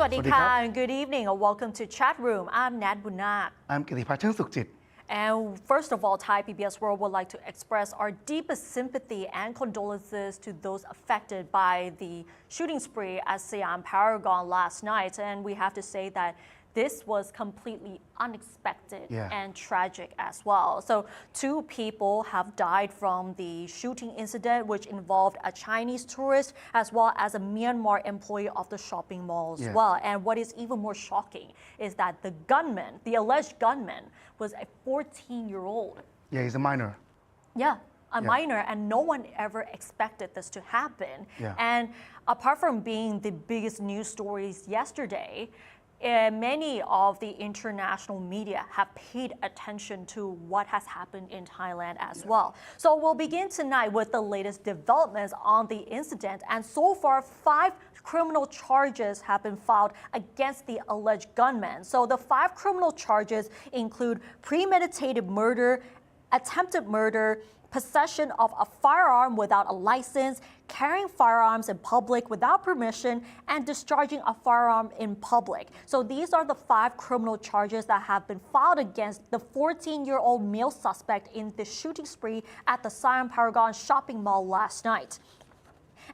สวัสดีค่ะ Good evening and welcome to Chatroom. I'm Nat Bunak. I'm กิติพัฒน์เชิงสุขจิต And first of all, Thai PBS World would like to express our deepest sympathy and condolences to those affected by the shooting spree at Siam Paragon last night. And we have to say that this was completely unexpected and tragic as well. So 2 people have died from the shooting incident, which involved a Chinese tourist as well as a Myanmar employee of the shopping mall as well. And what is even more shocking is that the gunman, the alleged gunman, was a 14-year-old. Yeah, he's a minor. Yeah. A minor, and no one ever expected this to happen. And apart from being the biggest news stories yesterday, many of the international media have paid attention to what has happened in Thailand as well. So we'll begin tonight with the latest developments on the incident. And so far, 5 criminal charges have been filed against the alleged gunman. So the 5 criminal charges include premeditated murder, attempted murder, possession of a firearm without a license, carrying firearms in public without permission, and discharging a firearm in public. So these are the 5 criminal charges that have been filed against the 14-year-old male suspect in the shooting spree at the Siam Paragon shopping mall last night.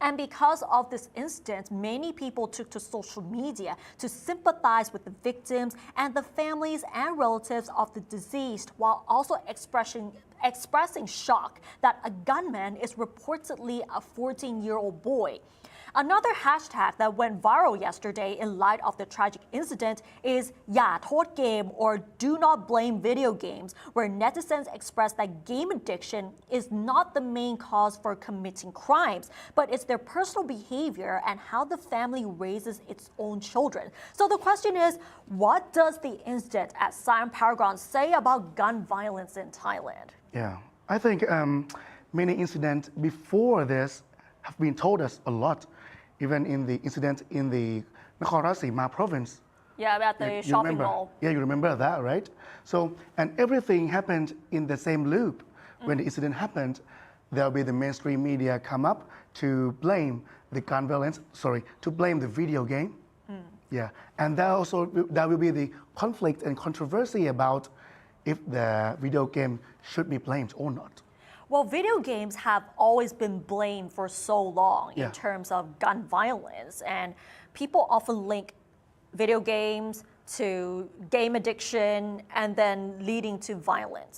And because of this incident, many people took to social media to sympathize with the victims and the families and relatives of the deceased, while also expressing shock that a gunman is reportedly a 14-year-old boy. Another hashtag that went viral yesterday in light of the tragic incident is อย่าโทษเกม or do not blame video games, where netizens expressed that game addiction is not the main cause for committing crimes, but it's their personal behavior and how the family raises its own children. So the question is, what does the incident at Siam Paragon say about gun violence in Thailand? Yeah, I think many incidents before this have been told us a lot, even in the incident in the Nakhon Ratchasima province. Yeah, about the shopping mall. Yeah, you remember that, right? So, and everything happened in the same loop. When the incident happened, there'll be the mainstream media come up to blame the gun violence, to blame the video game. Yeah, and that will be the conflict and controversy about if the video game should be blamed or not. Well, video games have always been blamed for so long in terms of gun violence, and people often link video games to game addiction and then leading to violence.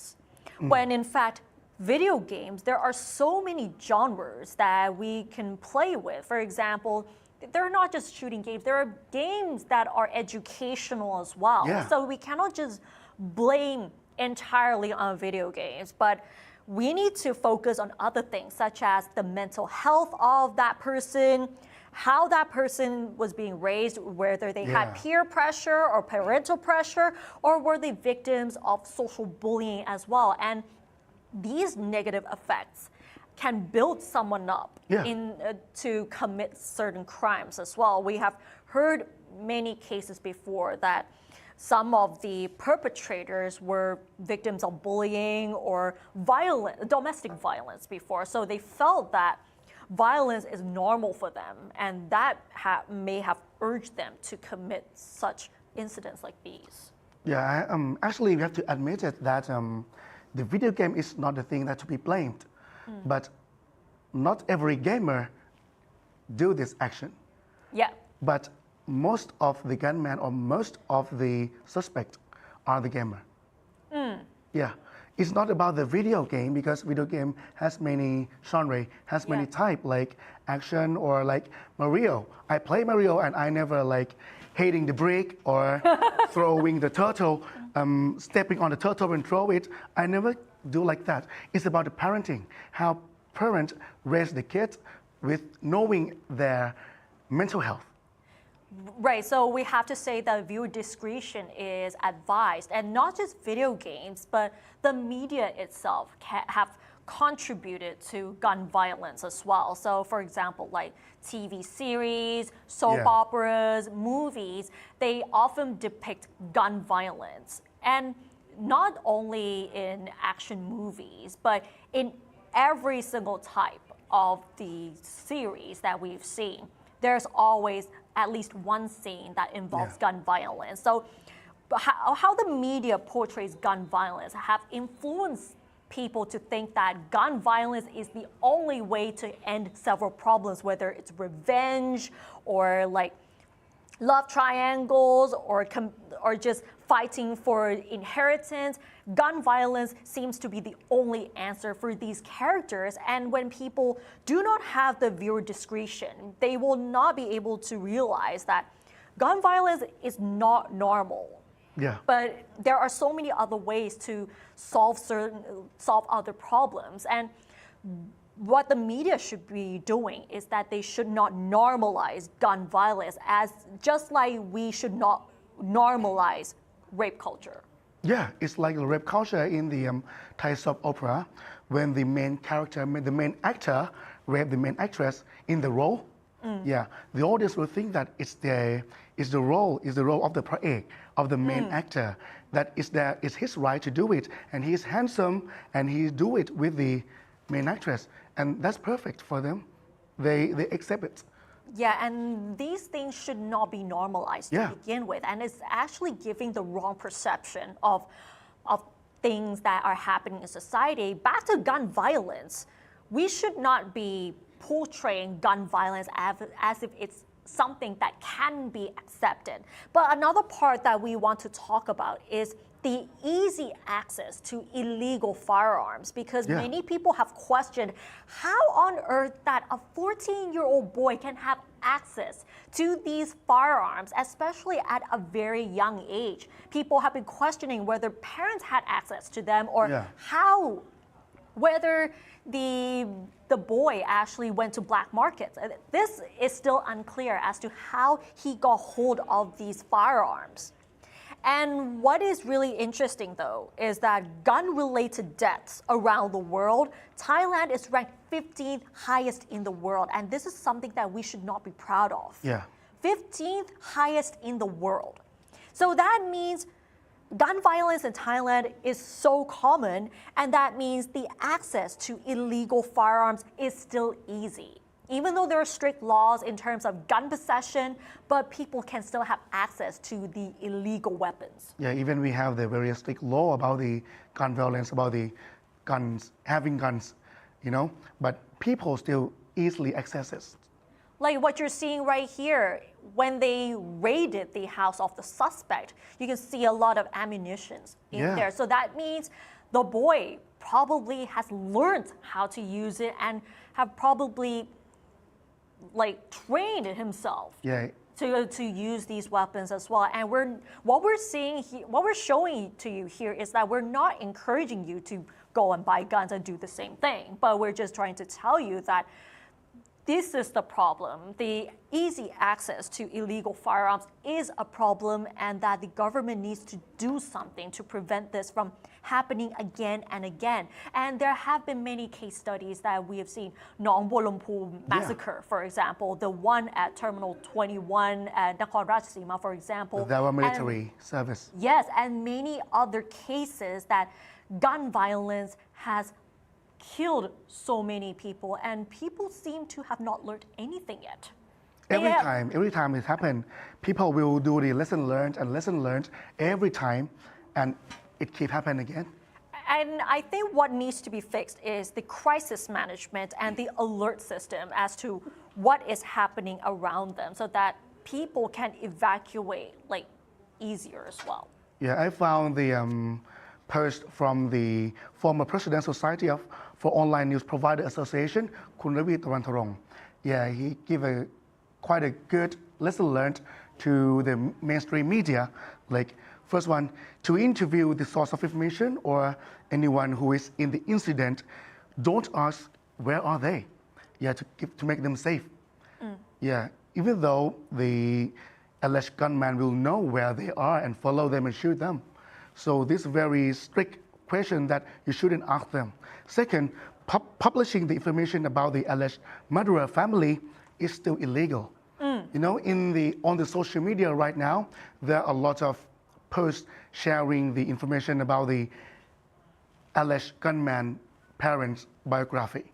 When in fact, video games, there are so many genres that we can play with. For example, they're not just shooting games, there are games that are educational as well. So we cannot just blame entirely on video games, but we need to focus on other things such as the mental health of that person, how that person was being raised, whether they had peer pressure or parental pressure, or were they victims of social bullying as well. And these negative effects can build someone up to commit certain crimes as well. We have heard many cases before that some of the perpetrators were victims of bullying or domestic violence before. So they felt that violence is normal for them, and that may have urged them to commit such incidents like these. Yeah, actually we have to admit it that the video game is not the thing that to be blamed, but not every gamer do this action. Yeah. But most of the gunmen or most of the suspects are the gamer. Yeah, it's not about the video game because video game has many genre, has many type like action or like Mario. I play Mario and I never like hitting the brick or throwing the turtle, stepping on the turtle and throw it. I never do like that. It's about the parenting, how parents raise the kids with knowing their mental health. Right, so we have to say that viewer discretion is advised, and not just video games, but the media itself have contributed to gun violence as well. So for example, like TV series, soap operas, movies, they often depict gun violence. And not only in action movies, but in every single type of the series that we've seen. there's always at least one scene that involves gun violence. So how the media portrays gun violence have influenced people to think that gun violence is the only way to end several problems, whether it's revenge or like love triangles or just fighting for inheritance. Gun violence seems to be the only answer for these characters. And when people do not have the viewer discretion, they will not be able to realize that gun violence is not normal. Yeah. But there are so many other ways to solve other problems. And what the media should be doing is that they should not normalize gun violence, as just like we should not normalize rape culture. Yeah, it's like the rape culture in the Thai soap opera, when the main character, the main actor, rape the main actress in the role. Yeah, the audience will think that it's the role of the praek, of the main actor, that it's his right to do it, and he's handsome and he do it with the main actress, and that's perfect for them. They accept it. Yeah, and these things should not be normalized to begin with, and it's actually giving the wrong perception of things that are happening in society. Back to gun violence, we should not be portraying gun violence as if it's something that can be accepted. But another part that we want to talk about is the easy access to illegal firearms, because many people have questioned how on earth that a 14-year-old boy can have access to these firearms, especially at a very young age. People have been questioning whether parents had access to them or whether the boy actually went to black markets. This is still unclear as to how he got hold of these firearms. And what is really interesting, though, is that gun-related deaths around the world, Thailand is ranked 15th highest in the world, and this is something that we should not be proud of. 15th highest in the world. So that means gun violence in Thailand is so common, and that means the access to illegal firearms is still easy. Even though there are strict laws in terms of gun possession, but people can still have access to the illegal weapons. Yeah, even we have the very strict law about the gun violence, about the guns, having guns, but people still easily access it. Like what you're seeing right here, when they raided the house of the suspect, you can see a lot of ammunition in there. So that means the boy probably has learned how to use it and have probably trained himself to use these weapons as well. And what we're showing to you here is that we're not encouraging you to go and buy guns and do the same thing, but we're just trying to tell you that this is the problem. The easy access to illegal firearms is a problem, and that the government needs to do something to prevent this from happening again and again. And there have been many case studies that we have seen. Nong Bolumpu massacre, for example, the one at Terminal 21 at Nakhon Ratchasima, for example. With our military service. Yes, and many other cases that gun violence has killed so many people, and people seem to have not learned anything yet. Every time it happens, people will do the lesson learned every time, and it keeps happening again. And I think what needs to be fixed is the crisis management and the alert system as to what is happening around them, so that people can evacuate easier as well. Yeah, I found the post from the former President Society for Online News Provider Association, Kun Ravi Tawantarong. Yeah, he gave quite a good lesson learned to the mainstream media. First one, to interview the source of information or anyone who is in the incident, don't ask where are they. Yeah, to make them safe. Yeah, even though the alleged gunman will know where they are and follow them and shoot them. So this very strict question that you shouldn't ask them. Second, publishing the information about the alleged murderer family is still illegal. On the social media right now, there are a lot of posts sharing the information about the alleged gunman parents' biography,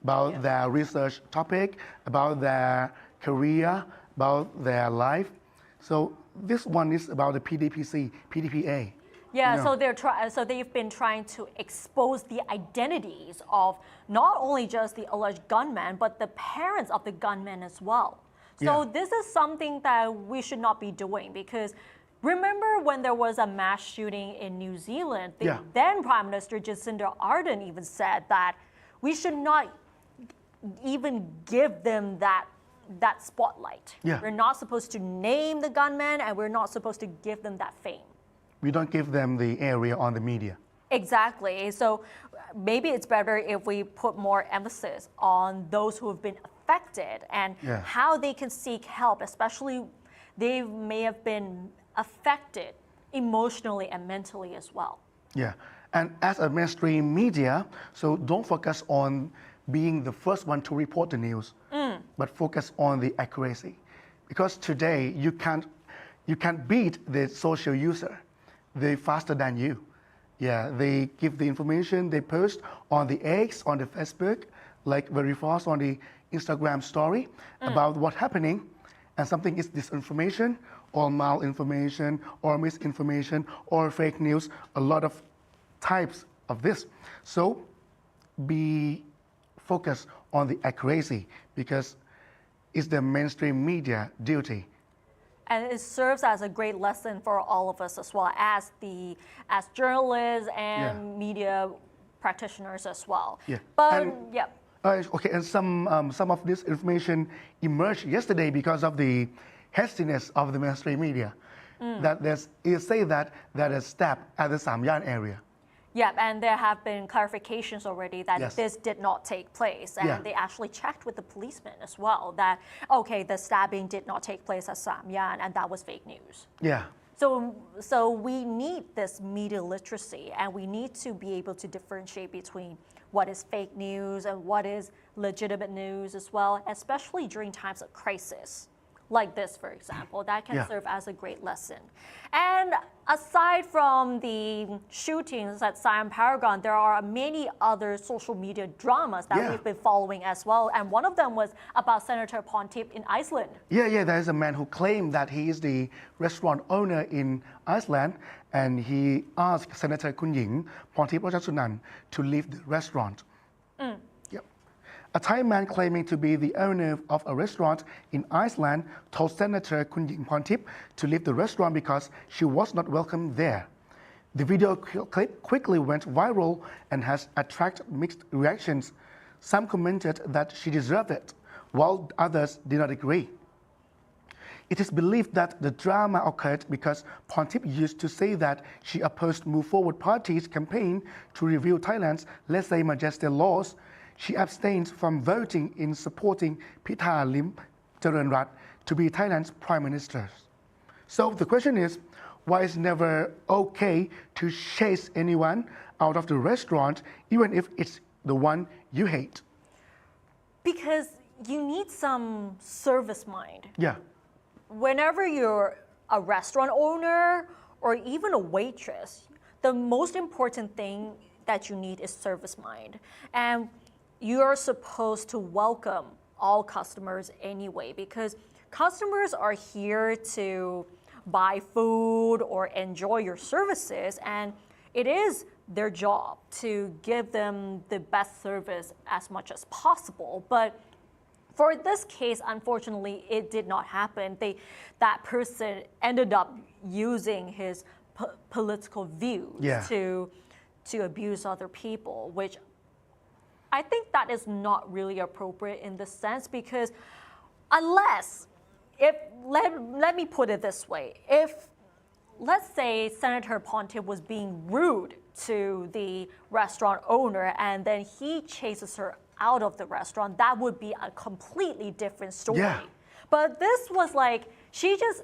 about their research topic, about their career, about their life. So this one is about the PDPA. Yeah, so they've been trying to expose the identities of not only just the alleged gunman, but the parents of the gunman as well. So this is something that we should not be doing, because remember when there was a mass shooting in New Zealand, the then Prime Minister Jacinda Ardern even said that we should not even give them that spotlight. We're not supposed to name the gunman, and we're not supposed to give them that fame. We don't give them the area on the media. Exactly. So maybe it's better if we put more emphasis on those who have been affected and how they can seek help, especially they may have been affected emotionally and mentally as well. Yeah, and as a mainstream media, so don't focus on being the first one to report the news, but focus on the accuracy. Because today you can't beat the social user. They're faster than you. Yeah, they give the information, they post on the X, on the Facebook, like very fast on the Instagram story about what's happening, and something is disinformation or malinformation or misinformation or fake news, a lot of types of this. So be focused on the accuracy, because it's the mainstream media duty. And it serves as a great lesson for all of us as well, as journalists and media practitioners as well. But okay, and some of this information emerged yesterday because of the hastiness of the mainstream media. That you say that a stab at the Samyan area. Yeah, and there have been clarifications already that this did not take place. And they actually checked with the policemen as well that, okay, the stabbing did not take place at Samyan, and that was fake news. Yeah. So we need this media literacy, and we need to be able to differentiate between what is fake news and what is legitimate news as well, especially during times of crisis. Like this, for example, that can serve as a great lesson. And aside from the shootings at Siam Paragon, there are many other social media dramas that we've been following as well. And one of them was about Senator Ponte in Iceland. Yeah, there's a man who claimed that he is the restaurant owner in Iceland, and he asked Senator Kunying Ponte to leave the restaurant. A Thai man claiming to be the owner of a restaurant in Iceland told Senator Kunying Ponte to leave the restaurant because she was not welcome there. The video clip quickly went viral and has attracted mixed reactions. Some commented that she deserved it, while others did not agree. It is believed that the drama occurred because Porntip used to say that she opposed Move Forward Party's campaign to review Thailand's Lese Majeste laws. She abstained from voting in supporting Pitha Lim Charoenrat to be Thailand's prime minister. So the question is, why it's never okay to chase anyone out of the restaurant, even if it's the one you hate? Because you need some service mind. Yeah. Whenever you're a restaurant owner or even a waitress, the most important thing that you need is service mind. And you're supposed to welcome all customers anyway, because customers are here to buy food or enjoy your services, and it is their job to give them the best service as much as possible. But for this case, unfortunately, it did not happen. That person ended up using his political views to abuse other people, which I think that is not really appropriate in this sense, because let me put it this way, if let's say Senator Ponte was being rude to the restaurant owner and then he chases her out of the restaurant, that would be a completely different story. But this was like, she just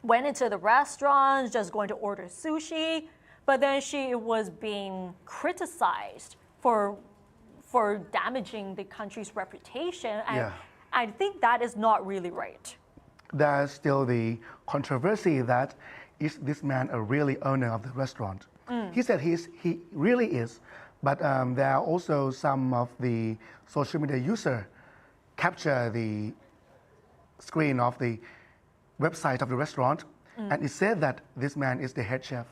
went into the restaurant, just going to order sushi, but then she was being criticized for damaging the country's reputation. And I think that is not really right. There's still the controversy that is this man a really owner of the restaurant? He said he really is, but there are also some of the social media users capture the screen of the website of the restaurant, and it said that this man is the head chef.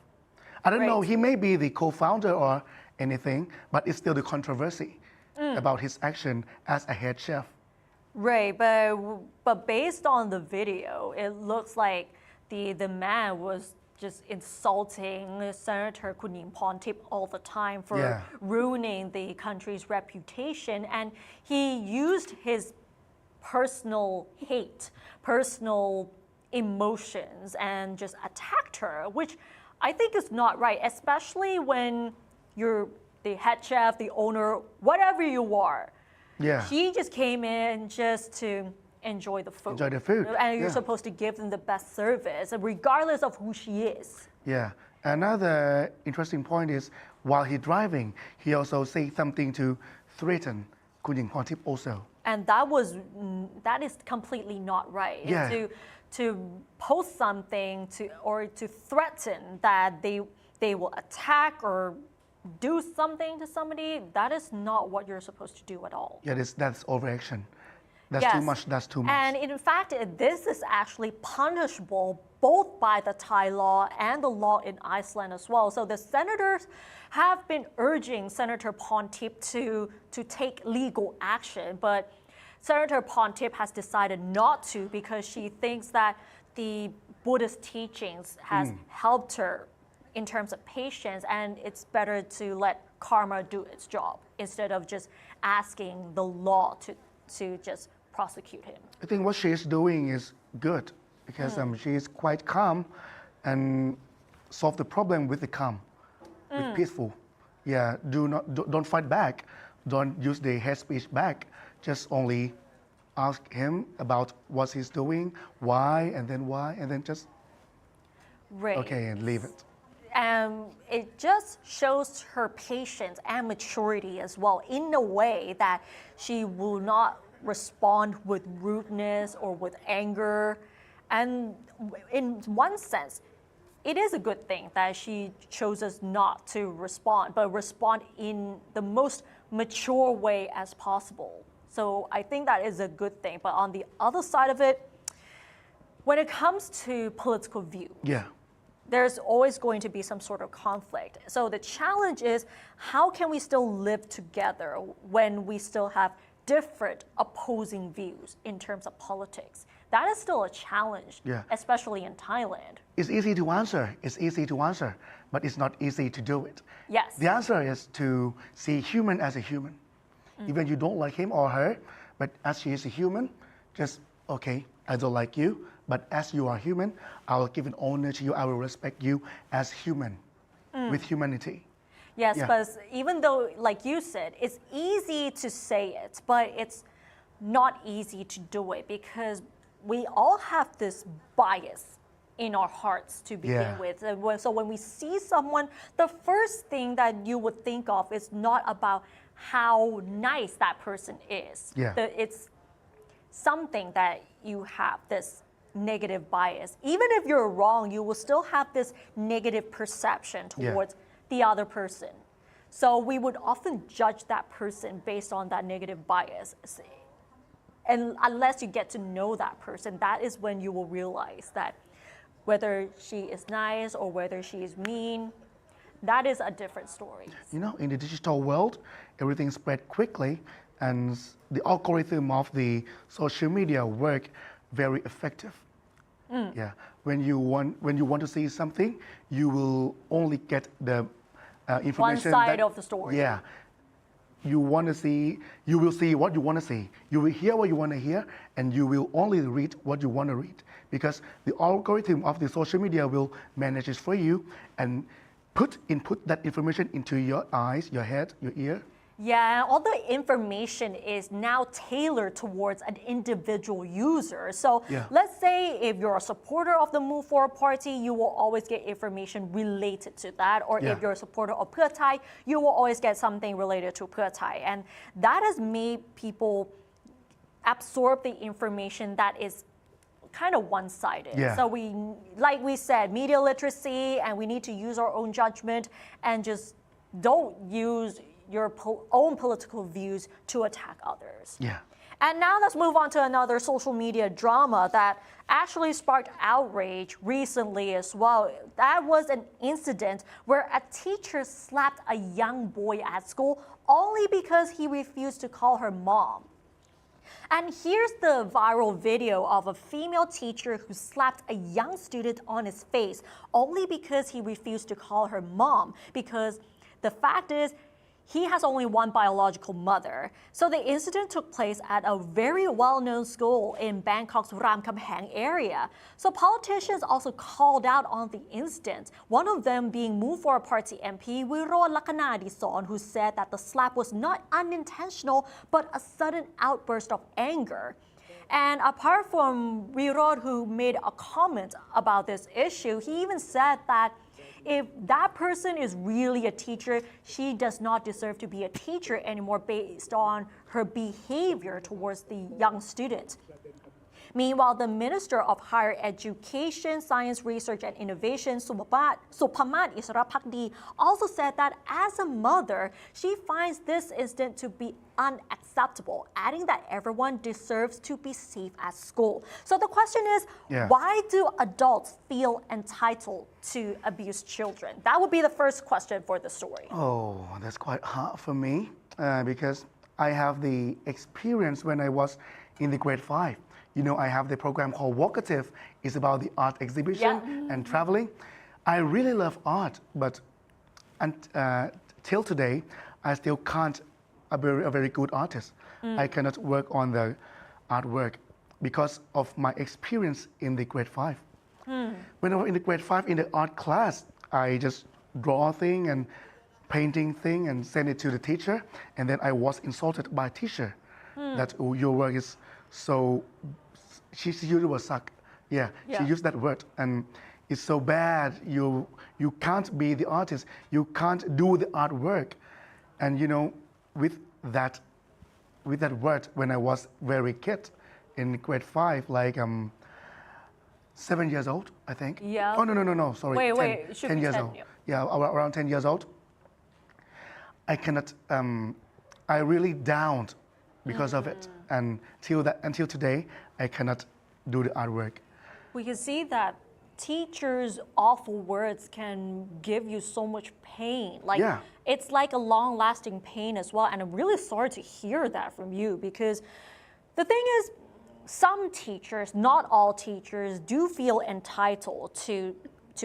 I don't know, he may be the co-founder or anything, but it's still the controversy about his action as a head chef. Right, but based on the video, it looks like the man was just insulting Senator Kunim Ponte all the time for ruining the country's reputation, and he used his personal hate, personal emotions, and just attacked her, which I think is not right, especially when you're the head chef, the owner, whatever you are. Yeah. She just came in just to enjoy the food. Enjoy the food. And you're supposed to give them the best service, regardless of who she is. Yeah. Another interesting point is while he's driving, he also said something to threaten Kunim Ponte also. And that is completely not right. Yeah. To post something or to threaten that they will attack or do something to somebody, that is not what you're supposed to do at all. Yeah, that's overaction. That's too much. That's too much. And in fact, this is actually punishable both by the Thai law and the law in Iceland as well. So the senators have been urging Senator Porntip to take legal action, but Senator Porntip has decided not to because she thinks that the Buddhist teachings has helped her in terms of patience, and it's better to let karma do its job instead of just asking the law to just prosecute him. I think what she is doing is good because she is quite calm and solve the problem with the calm, with peaceful. Yeah, don't fight back. Don't use the hate speech back. Just only ask him about what he's doing, why, and then just okay and leave it. It just shows her patience and maturity as well, in a way that she will not respond with rudeness or with anger. And in one sense, it is a good thing that she chooses not to respond, but respond in the most mature way as possible. So I think that is a good thing. But on the other side of it, when it comes to political view, there's always going to be some sort of conflict. So the challenge is, how can we still live together when we still have different opposing views in terms of politics? That is still a challenge, especially in Thailand. It's easy to answer. It's easy to answer, but it's not easy to do it. Yes. The answer is to see human as a human. Even you don't like him or her, but as she is a human, just, okay, I don't like you, but as you are human, I will give an honor to you, I will respect you as human, with humanity. Yes, but even though, like you said, it's easy to say it, but it's not easy to do it because we all have this bias in our hearts to begin with. So when we see someone, the first thing that you would think of is not about how nice that person is. It's something that you have this negative bias. Even if you're wrong, you will still have this negative perception towards the other person. So we would often judge that person based on that negative bias. And unless you get to know that person, that is when you will realize that whether she is nice or whether she is mean, that is a different story. You know, in the digital world, everything spread quickly, and the algorithm of the social media work very effective. Yeah, when you want to see something, you will only get the information. One side of the story. Yeah, you will see what you want to see. You will hear what you want to hear, and you will only read what you want to read, because the algorithm of the social media will manage it for you and input that information into your eyes, your head, your ear. Yeah, all the information is now tailored towards an individual user. So let's say if you're a supporter of the Move Forward Party, you will always get information related to that. Or if you're a supporter of Pheu Thai, you will always get something related to Pheu Thai. And that has made people absorb the information that is kind of one-sided. So like we said, media literacy, and we need to use our own judgment and just don't use your own political views to attack others. And now let's move on to another social media drama that actually sparked outrage recently as well. That was an incident where a teacher slapped a young boy at school only because he refused to call her mom. And here's the viral video of a female teacher who slapped a young student on his face only because he refused to call her mom, because the fact is, he has only one biological mother. So the incident took place at a very well-known school in Bangkok's Ramkhamhaeng area. So politicians also called out on the incident, one of them being Move for a Party MP Wirod Lakanadison, who said that the slap was not unintentional, but a sudden outburst of anger. And apart from Wirod, who made a comment about this issue, he even said that if that person is really a teacher, she does not deserve to be a teacher anymore based on her behavior towards the young student. Meanwhile, the Minister of Higher Education, Science, Research and Innovation, Suphamat Israpakdi, also said that as a mother, she finds this incident to be unacceptable, adding that everyone deserves to be safe at school. So the question is, why do adults feel entitled to abuse children? That would be the first question for the story. Oh, that's quite hard for me because I have the experience when I was in the grade 5. You know, I have the program called Vocative. It's about the art exhibition and traveling. I really love art, but till today, I still can't be a very good artist. I cannot work on the artwork because of my experience in the grade 5. When I was in the grade 5 in the art class, I just draw a thing and painting thing and send it to the teacher, and then I was insulted by a teacher that your work is so, she used the word suck. She used that word, and it's so bad. You can't be the artist. You can't do the artwork. And you know, with that word, when I was very kid, in grade 5, like 7 years old, I think. Yeah. Oh no, sorry. Wait, 10 years old. Yeah, around 10 years old. I cannot. I really downed because of it, and until today, I cannot do the artwork. We can see that teachers' awful words can give you so much pain. Like it's like a long-lasting pain as well. And I'm really sorry to hear that from you, because the thing is, some teachers, not all teachers, do feel entitled to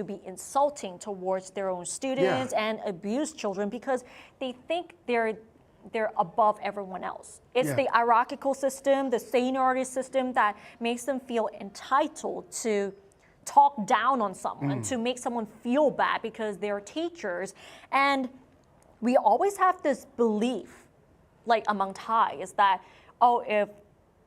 be insulting towards their own students and abuse children because they think they're above everyone else. It's the hierarchical system, the seniority system that makes them feel entitled to talk down on someone, to make someone feel bad because they're teachers. And we always have this belief, like among Thais, that, oh, if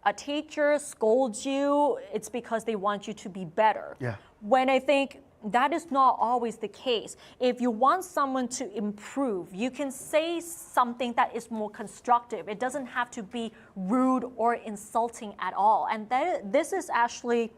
a teacher scolds you, it's because they want you to be better. When I think that is not always the case. If you want someone to improve, you can say something that is more constructive. It doesn't have to be rude or insulting at all. And this is actually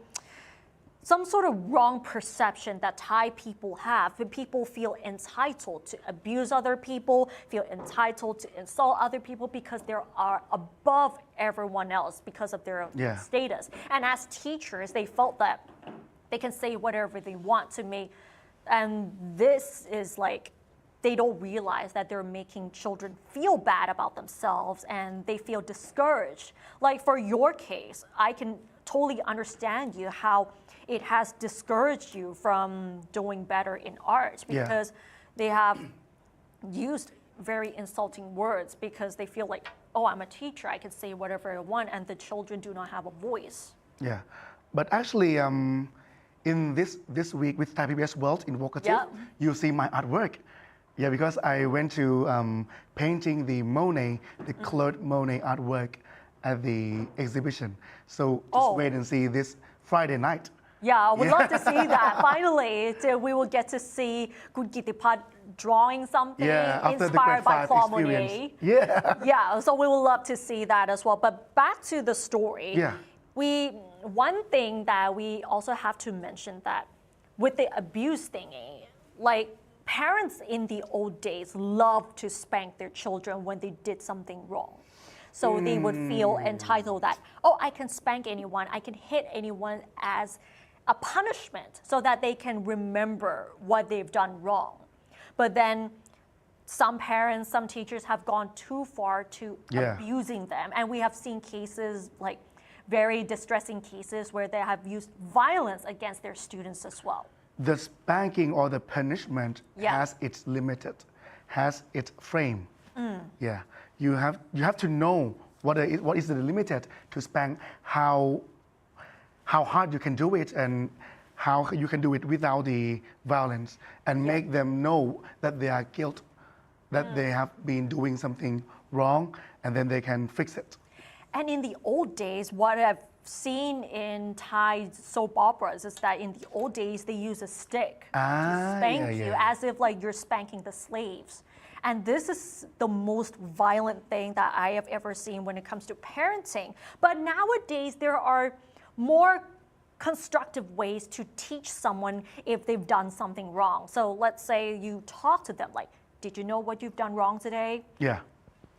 some sort of wrong perception that Thai people have. People feel entitled to abuse other people, feel entitled to insult other people because they are above everyone else because of their status. And as teachers, they felt that they can say whatever they want to me. And this is like, they don't realize that they're making children feel bad about themselves and they feel discouraged. Like for your case, I can totally understand you how it has discouraged you from doing better in art because they have used very insulting words because they feel like, oh, I'm a teacher, I can say whatever I want, and the children do not have a voice. Yeah, but actually, in this week with Thai PBS World in Vocative, you see my artwork. Yeah, because I went to painting the Monet, the Claude Monet artwork at the exhibition. So just wait and see this Friday night. Yeah, I would love to see that. Finally, we will get to see Kun Kitipat drawing something inspired by Claude Monet. Yeah, so we will love to see that as well. But back to the story. One thing that we also have to mention that with the abuse thingy, like parents in the old days loved to spank their children when they did something wrong. So they would feel entitled that, oh, I can spank anyone, I can hit anyone as a punishment so that they can remember what they've done wrong. But then some parents, some teachers have gone too far to abusing them. And we have seen cases, like very distressing cases, where they have used violence against their students as well. The spanking or the punishment has its limited, has its frame. Yeah, you have to know what is the limited to spank, how hard you can do it, and how you can do it without the violence, and make them know that they are guilty, that they have been doing something wrong, and then they can fix it. And in the old days, what I've seen in Thai soap operas is that in the old days, they use a stick to spank you as if like you're spanking the slaves. And this is the most violent thing that I have ever seen when it comes to parenting. But nowadays, there are more constructive ways to teach someone if they've done something wrong. So let's say you talk to them like, did you know what you've done wrong today? Yeah.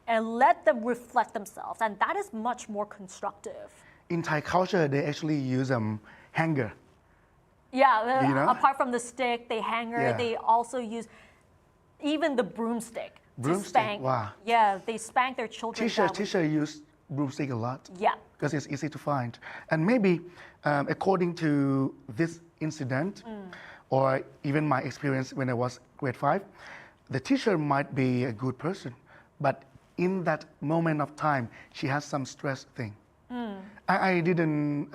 And let them reflect themselves. And that is much more constructive. In Thai culture, they actually use hanger. Yeah, you know? Apart from the stick, they hanger, they also use even the broomstick to spank. Wow. Yeah, they spank their children. Teacher use broomstick a lot. Yeah. Because it's easy to find. And maybe according to this incident, or even my experience when I was grade 5, the teacher might be a good person, but in that moment of time, she has some stress thing. I didn't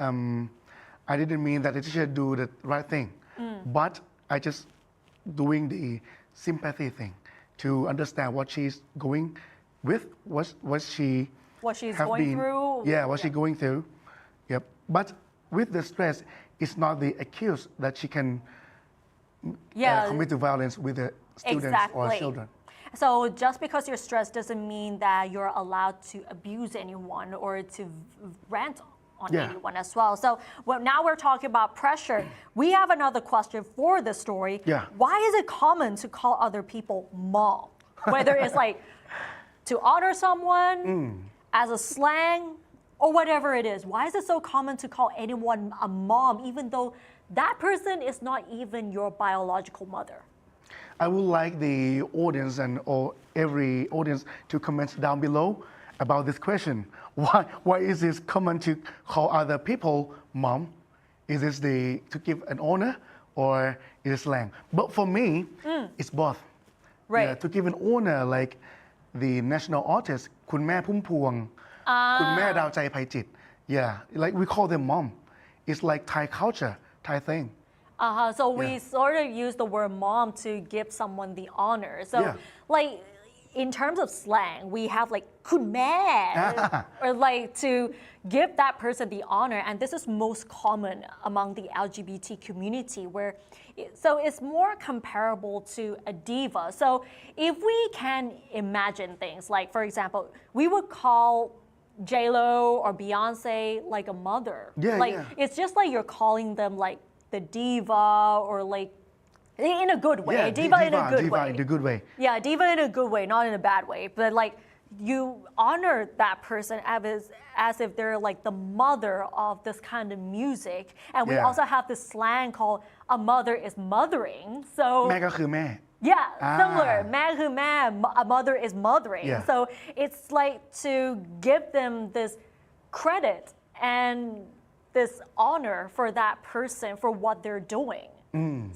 mean that the teacher do the right thing, but I just doing the sympathy thing to understand what she's going with, what she's going through. Yeah, what she's going through. Yep. But with the stress, it's not the excuse that she can commit to violence with the students or children. So just because you're stressed doesn't mean that you're allowed to abuse anyone or to rant on anyone as well. So now we're talking about pressure. We have another question for the story. Yeah. Why is it common to call other people mom? Whether it's like to honor someone as a slang or whatever it is. Why is it so common to call anyone a mom even though that person is not even your biological mother? I would like the audience or every audience to comment down below about this question. Why is this common to call other people mom? Is this to give an honor or is it slang? But for me, it's both. Right. Yeah, to give an honor like the national artist, คุณแม่พุ่มพวง คุณแม่ดาวใจไพจิตร Yeah, like we call them mom. It's like Thai culture, Thai thing. So we sort of use the word mom to give someone the honor. So like in terms of slang, we have like คุณแม่ or like to give that person the honor. And this is most common among the LGBT community so it's more comparable to a diva. So if we can imagine things like, for example, we would call J-Lo or Beyonce like a mother. It's just like you're calling them like the diva or like in a good way. Diva in a good way. In a good way. Yeah, diva in a good way, not in a bad way. But like you honor that person as if they're like the mother of this kind of music. And we also have this slang called a mother is mothering. So แม่ก็คือแม่ Yeah, similar. แม่คือแม่ a mother is mothering. So it's like to give them this credit and this honor for that person for what they're doing.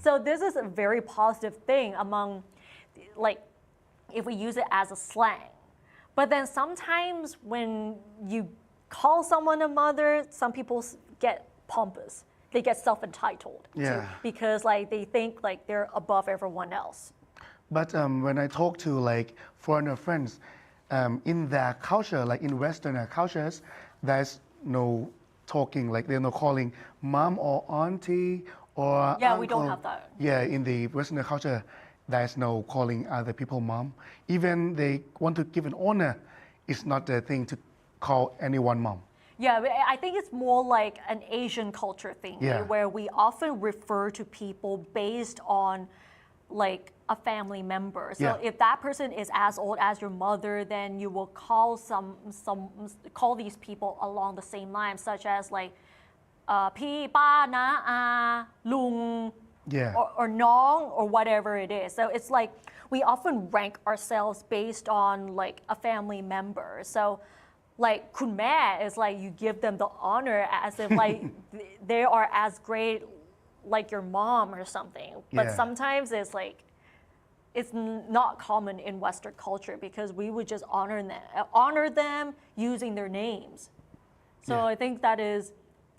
So this is a very positive thing among, like, if we use it as a slang. But then sometimes when you call someone a mother, some people get pompous. They get self-entitled too, because like they think like they're above everyone else. But when I talk to like foreigner friends, in their culture, like in Western cultures, there's no talking, like they're not calling mom or auntie or uncle. We don't have that. Yeah, in the Western culture, there's no calling other people mom. Even they want to give an honor, it's not the thing to call anyone mom. Yeah, I think it's more like an Asian culture thing where we often refer to people based on like a family member. So if that person is as old as your mother, then you will call call these people along the same lines, such as like พี่ป้าน้าอา ลุง orน้อง or whatever it is. So it's like we often rank ourselves based on like a family member. So like คุณแม่ is like you give them the honor as if like they are as great like your mom or something. But sometimes it's like it's not common in Western culture because we would just honor them using their names. So I think that is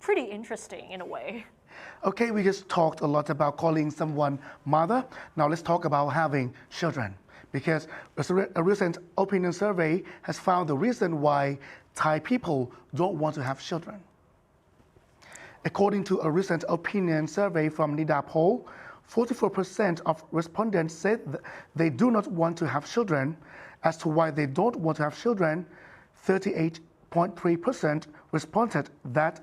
pretty interesting in a way. Okay, we just talked a lot about calling someone mother. Now let's talk about having children. Because a recent opinion survey has found the reason why Thai people don't want to have children. According to a recent opinion survey from NIDA poll, 44% of respondents said that they do not want to have children. As to why they don't want to have children, 38.3% responded that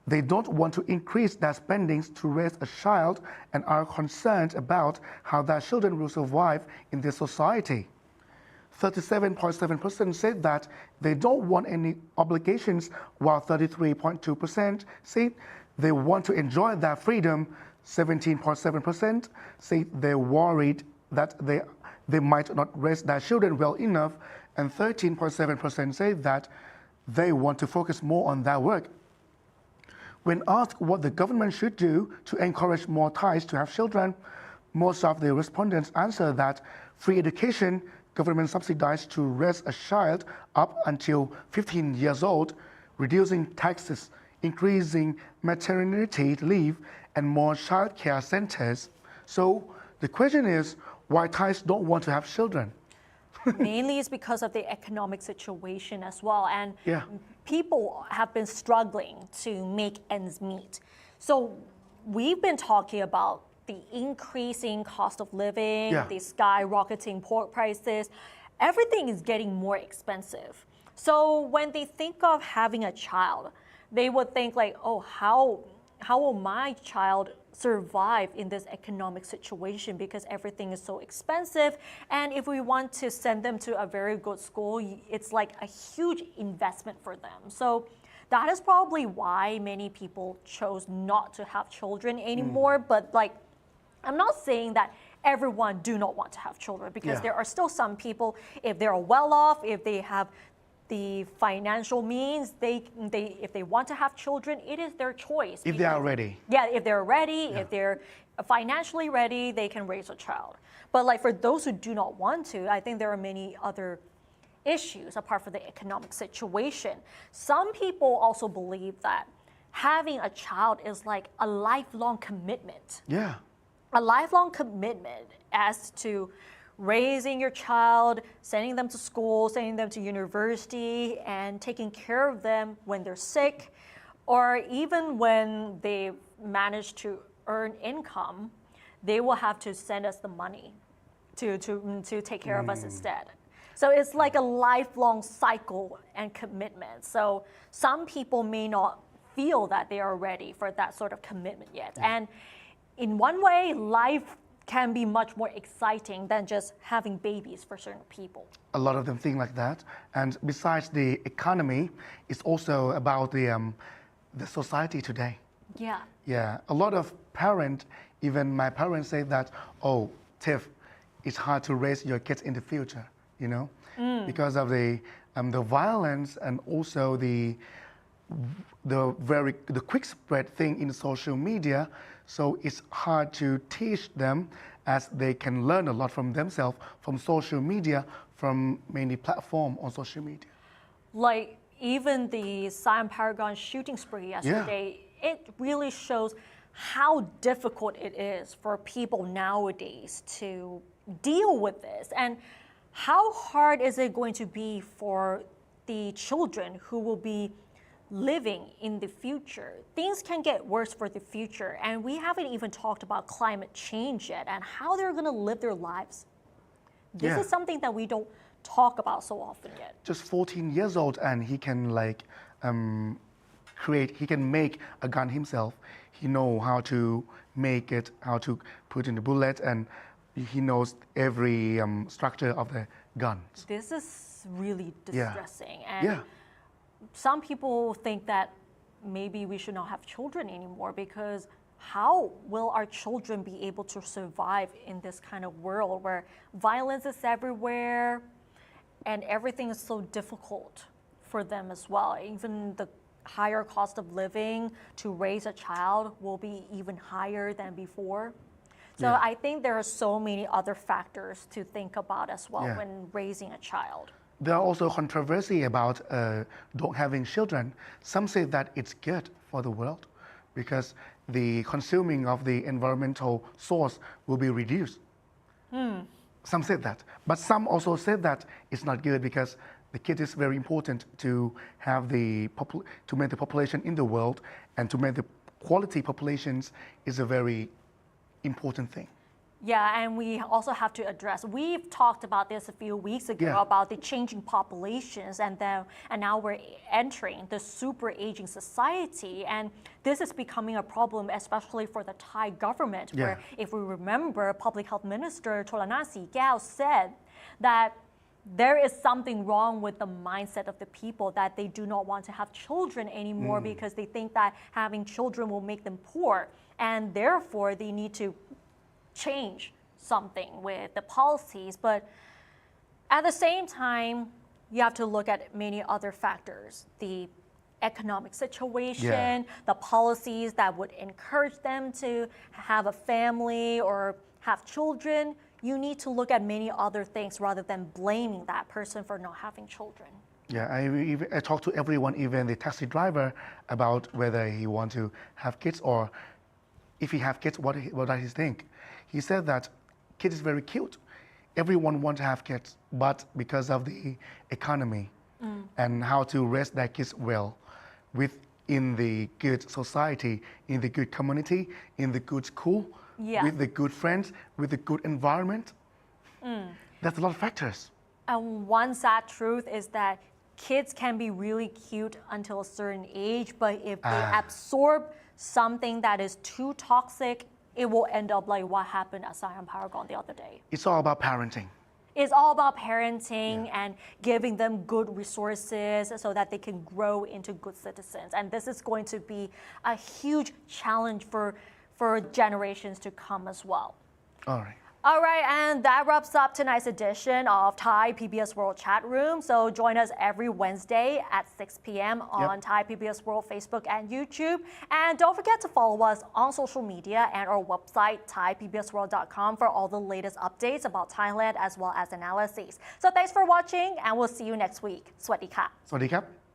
they don't want to increase their spendings to raise a child and are concerned about how their children will survive in this society. 37.7% said that they don't want any obligations, while 33.2% said they want to enjoy their freedom. 17.7% say they're worried that they might not raise their children well enough, and 13.7% say that they want to focus more on their work. When asked what the government should do to encourage more Thais to have children, most of the respondents answered that free education, government subsidized to raise a child up until 15 years old, reducing taxes, increasing maternity leave, and more child care centers. So the question is, why Thais don't want to have children? Mainly it's because of the economic situation as well. And people have been struggling to make ends meet. So we've been talking about the increasing cost of living, the skyrocketing pork prices. Everything is getting more expensive. So when they think of having a child, they would think like, oh, how will my child survive in this economic situation because everything is so expensive, and if we want to send them to a very good school, it's like a huge investment for them. So that is probably why many people chose not to have children anymore. But like, I'm not saying that everyone do not want to have children, because there are still some people, if they're well off, if they have the financial means, if they want to have children, it is their choice. If they are ready. If they're ready, if they're financially ready, they can raise a child. But like for those who do not want to, I think there are many other issues apart from the economic situation. Some people also believe that having a child is like a lifelong commitment. A lifelong commitment as to raising your child, sending them to school, sending them to university, and taking care of them when they're sick, or even when they manage to earn income, they will have to send us the money to take care of us instead. So it's like a lifelong cycle and commitment. So some people may not feel that they are ready for that sort of commitment yet. And in one way, life can be much more exciting than just having babies for certain people. A lot of them think like that. And besides the economy, it's also about the society today. A lot of parents, even my parents, say that, oh, Tiff, it's hard to raise your kids in the future, you know, because of the violence and also the quick spread thing in social media. So it's hard to teach them, as they can learn a lot from themselves, from social media, from many platforms on social media. Like even the Siam Paragon shooting spree yesterday, it really shows how difficult it is for people nowadays to deal with this, and how hard is it going to be for the children who will be living in the future. Things can get worse for the future, and we haven't even talked about climate change yet and how they're going to live their lives. This is something that we don't talk about so often yet. Just 14 years old, and he can like he can make a gun himself. He know how to make it, how to put in the bullet, and He knows every structure of the guns. This is really distressing. Yeah. And Yeah. some people think that maybe we should not have children anymore because how will our children be able to survive in this kind of world where violence is everywhere and everything is so difficult for them as well? Even the higher cost of living to raise a child will be even higher than before. So Yeah. I think there are so many other factors to think about as well Yeah. when raising a child. There are also controversy about don't having children. Some say that it's good for the world because the consuming of the environmental source will be reduced. Some said that, but some also said that it's not good because the kid is very important to have to make the population in the world, and to make the quality populations is a very important thing. Yeah, and we also have to address, we've talked about this a few weeks ago Yeah. about the changing populations and now we're entering the super aging society, and this is becoming a problem especially for the Thai government, Yeah. where if we remember, Public Health Minister Cholana Srikiao said that there is something wrong with the mindset of the people, that they do not want to have children anymore because they think that having children will make them poor, and therefore they need to change something with the policies. But at the same time, you have to look at many other factors: the economic situation, the policies that would encourage them to have a family or have children. You need to look at many other things rather than blaming that person for not having children. Yeah, I talked to everyone, even the taxi driver, about whether he want to have kids, or if he have kids, what does he think? He said that kids is very cute. Everyone want to have kids, but because of the economy and how to raise their kids well, within the good society, in the good community, in the good school, with the good friends, with the good environment. That's a lot of factors. And one sad truth is that kids can be really cute until a certain age, but if they absorb something that is too toxic, it will end up like what happened at Siam Paragon the other day. It's all about parenting. It's all about parenting and giving them good resources so that they can grow into good citizens. And this is going to be a huge challenge for generations to come as well. All right. All right, and that wraps up tonight's edition of Thai PBS World Chat Room. So join us every Wednesday at 6 p.m. on Thai PBS World Facebook and YouTube. And don't forget to follow us on social media and our website, thaipbsworld.com, for all the latest updates about Thailand as well as analyses. So thanks for watching, and we'll see you next week. สวัสดีค่ะ สวัสดีครับ